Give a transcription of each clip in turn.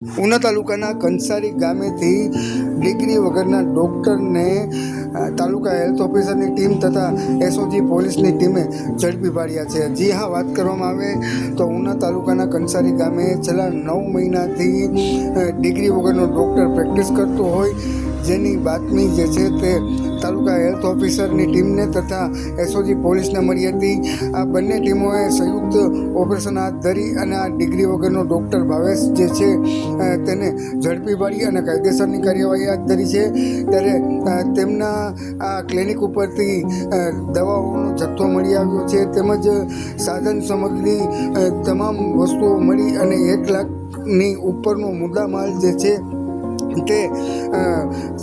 ઉના તાલુકાના કંસારી ગામેથી ડિગ્રી વગરના ડૉક્ટરને તાલુકા હેલ્થ ઓફિસરની ટીમ તથા એસઓજી પોલીસની ટીમે ઝડપી પાડ્યા છે। જી હા, વાત કરવામાં આવે તો ઉના તાલુકાના કંસારી ગામે છેલ્લા 9 મહિનાથી ડિગ્રી વગરનો ડૉક્ટર પ્રેક્ટિસ કરતો હોય, જેની બાતમી જે છે તે તાલુકા હેલ્થ ઓફિસરની ટીમને તથા એસઓજી પોલીસને મળી હતી। આ બંને ટીમોએ સંયુક્ત ઓપરેશન હાથ ધરી અને આ ડિગ્રી વગરનો ડૉક્ટર ભાવેશ જે છે તેને ઝડપી પાડી અને કાયદેસરની કાર્યવાહી હાથ ધરી છે। ત્યારે તેમના આ ક્લિનિક ઉપરથી દવાઓનો જથ્થો મળી આવ્યો છે, તેમજ સાધન સામગ્રી તમામ વસ્તુઓ મળી અને 1 લાખની ઉપરનો મુદ્દામાલ જે છે તે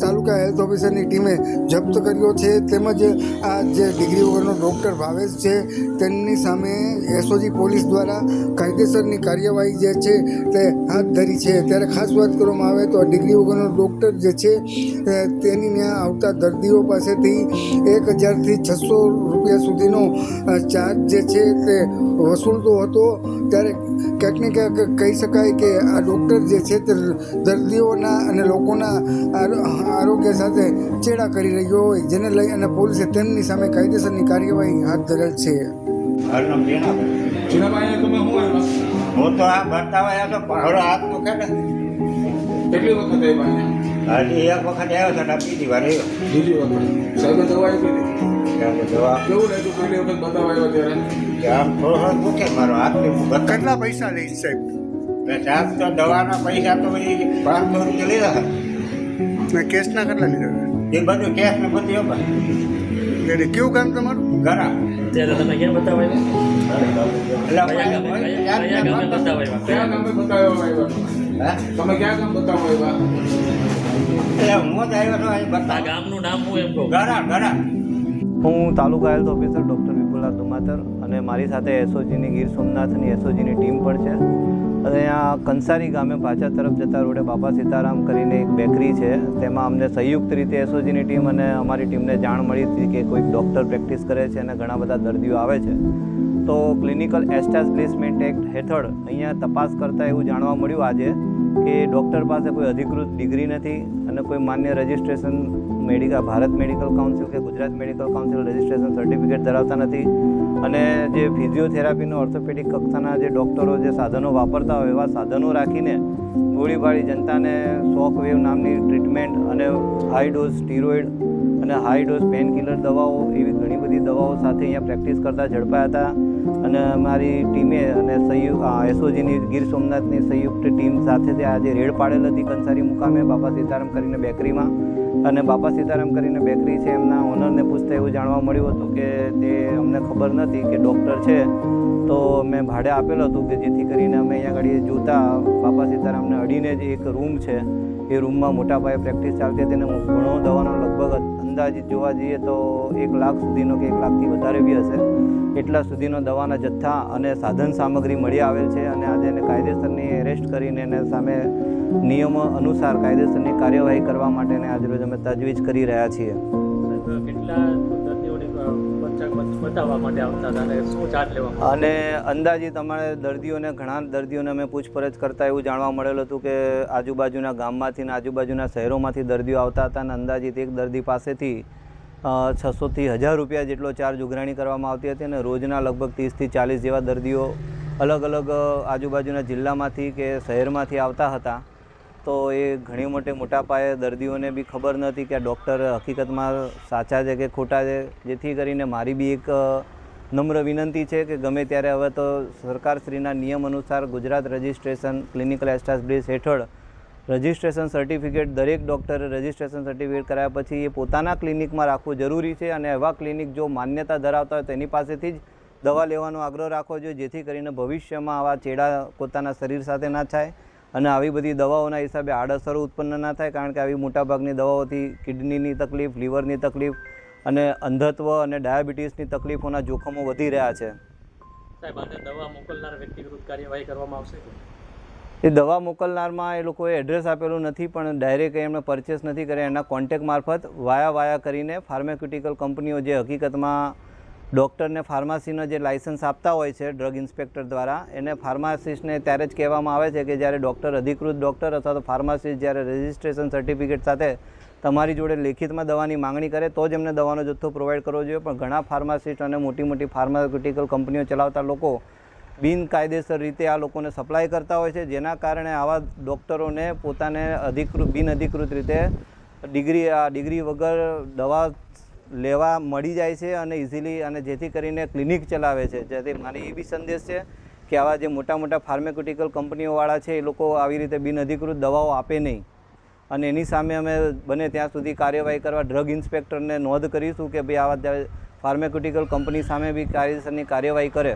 તાલુકા હેલ્થ ઓફિસરની ટીમે જપ્ત કર્યો છે। તેમજ આ જે ડિગ્રી વગરનો ડૉક્ટર ભાવેશ છે તેમની સામે એસઓજી પોલીસ દ્વારા કાયદેસરની કાર્યવાહી જે છે તે હાથ ધરી છે। ત્યારે ખાસ વાત કરવામાં આવે તો આ ડિગ્રી વગરનો ડૉક્ટર જે છે તેની ત્યાં આવતા દર્દીઓ પાસેથી 1000થી 600 રૂપિયા સુધીનો ચાર્જ જે છે તે વસૂલતો હતો। ત્યારે ક્યાંક ને ક્યાંક કહી શકાય કે આ ડૉક્ટર જે છે તે દર્દીઓના અને લોકોના આરોગ્ય સાથે ચેડા કરી રહ્યો હોય, જેને લઈ અને પોલીસે તેમની સામે કાયદેસરની કાર્યવાહી હાથ ધરેલ છે। હું તો આ બતાવ્યા તો પહાડો હાથ દુખે ને। કેટલી વખત આવ્યા? હજી એક વખત આવ્યો છે ને બીજી વાર આવ્યો। બીજી વખત સાહેબે દવા આપી હતી? ત્યારે દવા કેવું રહેતું પહેલી વખત બતાવવા આવ્યા ત્યારે? આમ થોડો દુખે મારો હાથથી હું બતા કેટલા પૈસા લઈશ સાહેબ? સાહેબ તો દવાના પૈસા તો એ 500 રૂપિયા લીધા હતા। કેસના કેટલા લીધા? એ બધું કેશ ને બધું એમાં એટલે કેવું કામ તમારું? ઘણા ત્યારે તમે ક્યાં બતાવ્યા? એટલે કયા ગામે બતાવ્યા? કયા ગામે બતાવવા આવ્યા? હે? તમે ક્યાં ગામ બતાવવા આવ્યા? એટલે હું જ આવ્યો તો અહીં આ બતા ગામનું નામ હું એમ કહું? ઘણા હું તાલુકા હેલ્થ ઓફિસર ડૉક્ટર વિપુલા દુમાતર અને મારી સાથે એસઓજીની ગીર સોમનાથની એસઓજીની ટીમ પણ છે। અને અહીંયા કંસારી ગામે પાછા તરફ જતા રોડે બાપા સીતારામ કરીને એક બેકરી છે, તેમાં અમને સંયુક્ત રીતે એસઓજીની ટીમ અને અમારી ટીમને જાણ મળી હતી કે કોઈક ડૉક્ટર પ્રેક્ટિસ કરે છે અને ઘણા બધા દર્દીઓ આવે છે। તો ક્લિનિકલ એસ્ટાબ્લિશમેન્ટ એક્ટ હેઠળ અહીંયા તપાસ કરતાં એવું જાણવા મળ્યું આજે કે ડૉક્ટર પાસે કોઈ અધિકૃત ડિગ્રી નથી અને કોઈ માન્ય રજિસ્ટ્રેશન ભારત મેડિકલ કાઉન્સિલ કે Gujarat medical council registration certificate ધરાવતા નથી અને જે ફિઝિયોથેરાપીનો ઓર્થોપેડિક કક્ષાના જે ડૉક્ટરો જે સાધનો વાપરતા હોય એવા સાધનો રાખીને ગોળીબાળી જનતાને શોક વેવ નામની ટ્રીટમેન્ટ અને હાઈ ડોઝ સ્ટીરોઇડ અને હાઈ ડોઝ પેન કિલર દવાઓ એવી ઘણી બધી દવાઓ સાથે અહીંયા પ્રેક્ટિસ કરતા ઝડપાયા હતા। અને અમારી ટીમે અને એસઓજીની ગીર સોમનાથની સંયુક્ત ટીમ સાથે આજે રેડ પાડેલ હતી કંસારી મુકામે બાપા સીતારામ કરીને બેકરીમાં। અને બાપા સીતારામ કરીને બેકરી છે એમના ઓનરને પૂછતા એવું જાણવા મળ્યું હતું કે તે અમને ખબર નથી કે ડૉક્ટર છે, તો મેં ભાડે આપેલું હતું કે જેથી કરીને અમે અહીંયા આગળ જોતા બાપા સીતારામને અડીને જ એક રૂમ છે, એ રૂમમાં મોટા પાયે પ્રેક્ટિસ ચાલતી હતી અને ઘણો દવાનો લગભગ અંદાજિત જોવા જઈએ તો 1 લાખ સુધીનો કે 1 લાખથી વધારે બી હશે એટલા સુધીનો દવાના જથ્થા અને સાધન સામગ્રી મળી આવેલ છે। અને આજે એને કાયદેસરની એરેસ્ટ કરીને એને સામે નિયમો અનુસાર કાયદેસરની કાર્યવાહી કરવા માટેને આજરોજ અમે તજવીજ કરી રહ્યા છીએ। કેટલા દર્દીઓની બતાવવા માટે આવતા હતા અને શું ચાર્જ લેવામાં? અને અંદાજિત અમારે ઘણા દર્દીઓને અમે પૂછપરછ કરતાં એવું જાણવા મળેલું હતું કે આજુબાજુના ગામમાંથી અને આજુબાજુના શહેરોમાંથી દર્દીઓ આવતા હતા અને અંદાજિત એક દર્દી પાસેથી 600થી 1000 રૂપિયા જેટલો ચાર્જ ઉઘરાણી કરવામાં આવતી હતી અને રોજના લગભગ 30થી 40 જેવા દર્દીઓ અલગ અલગ આજુબાજુના જિલ્લામાંથી કે શહેરમાંથી આવતા હતા। તો એ ઘણી મોટા પાયે દર્દીઓને બી ખબર નહોતી કે આ ડૉક્ટર હકીકતમાં સાચા છે કે ખોટા છે, જેથી કરીને મારી બી એક નમ્ર વિનંતી છે કે ગમે ત્યારે હવે તો સરકારશ્રીના નિયમ અનુસાર ગુજરાત રજિસ્ટ્રેશન ક્લિનિકલ એસ્ટાબ્લિશ હેઠળ રજિસ્ટ્રેશન સર્ટિફિકેટ દરેક ડૉક્ટરે રજિસ્ટ્રેશન સર્ટિફિકેટ કરાયા પછી એ પોતાના ક્લિનિકમાં રાખવું જરૂરી છે અને એવા ક્લિનિક જો માન્યતા ધરાવતા હોય તેની પાસેથી જ દવા લેવાનો આગ્રહ રાખવો જોઈએ, જેથી કરીને ભવિષ્યમાં આવા ચેડા પોતાના શરીર સાથે ના થાય અને આવી બધી દવાઓના હિસાબે આડઅસરો ઉત્પન્ન ના થાય। કારણ કે આવી મોટાભાગની દવાઓથી કિડનીની તકલીફ, લીવરની તકલીફ અને અંધત્વ અને ડાયાબિટીસની તકલીફોના જોખમો વધી રહ્યા છે। સાહેબ, આને દવા મોકલનાર વ્યક્તિ વિરુદ્ધ કાર્યવાહી કરવામાં આવશે? એ દવા મોકલનારમાં એ લોકોએ એડ્રેસ આપેલું નથી, પણ ડાયરેક્ટ એમણે પરચેસ નથી કર્યા, એના કોન્ટેક્ટ મારફત વાયા કરીને ફાર્માસ્યુટિકલ કંપનીઓ જે હકીકતમાં ડૉક્ટરને ફાર્મસીનો જે લાઇસન્સ આપતા હોય છે ડ્રગ ઇન્સ્પેક્ટર દ્વારા, એને ફાર્માસિસ્ટને ત્યારે જ કહેવામાં આવે છે કે જ્યારે ડૉક્ટર, અધિકૃત ડૉક્ટર અથવા તો ફાર્માસિસ્ટ જ્યારે રજિસ્ટ્રેશન સર્ટિફિકેટ સાથે તમારી જોડે લેખિતમાં દવાની માંગણી કરે તો જ એમને દવાનો જથ્થો પ્રોવાઈડ કરવો જોઈએ. પણ ઘણા ફાર્માસિસ્ટ અને મોટી મોટી ફાર્માસ્યુટિકલ કંપનીઓ ચલાવતા લોકો બિનકાયદેસર રીતે આ લોકોને સપ્લાય કરતા હોય છે, જેના કારણે આવા ડૉક્ટરોને પોતાને બિનઅધિકૃત રીતે ડિગ્રી વગર દવા લેવા મળી જાય છે અને ઇઝીલી, અને જેથી કરીને ક્લિનિક ચલાવે છે. જેથી મારી એ બી સંદેશ છે કે આવા જે મોટા મોટા ફાર્માસ્યુટિકલ કંપનીઓવાળા છે એ લોકો આવી રીતે બિનઅધિકૃત દવાઓ આપે નહીં, અને એની સામે અમે બને ત્યાં સુધી કાર્યવાહી કરવા ડ્રગ ઇન્સ્પેક્ટરને નોંધ કરીશું કે ભાઈ આવા ફાર્માસ્યુટિકલ કંપની સામે બી કાયદેસરની કાર્યવાહી કરે.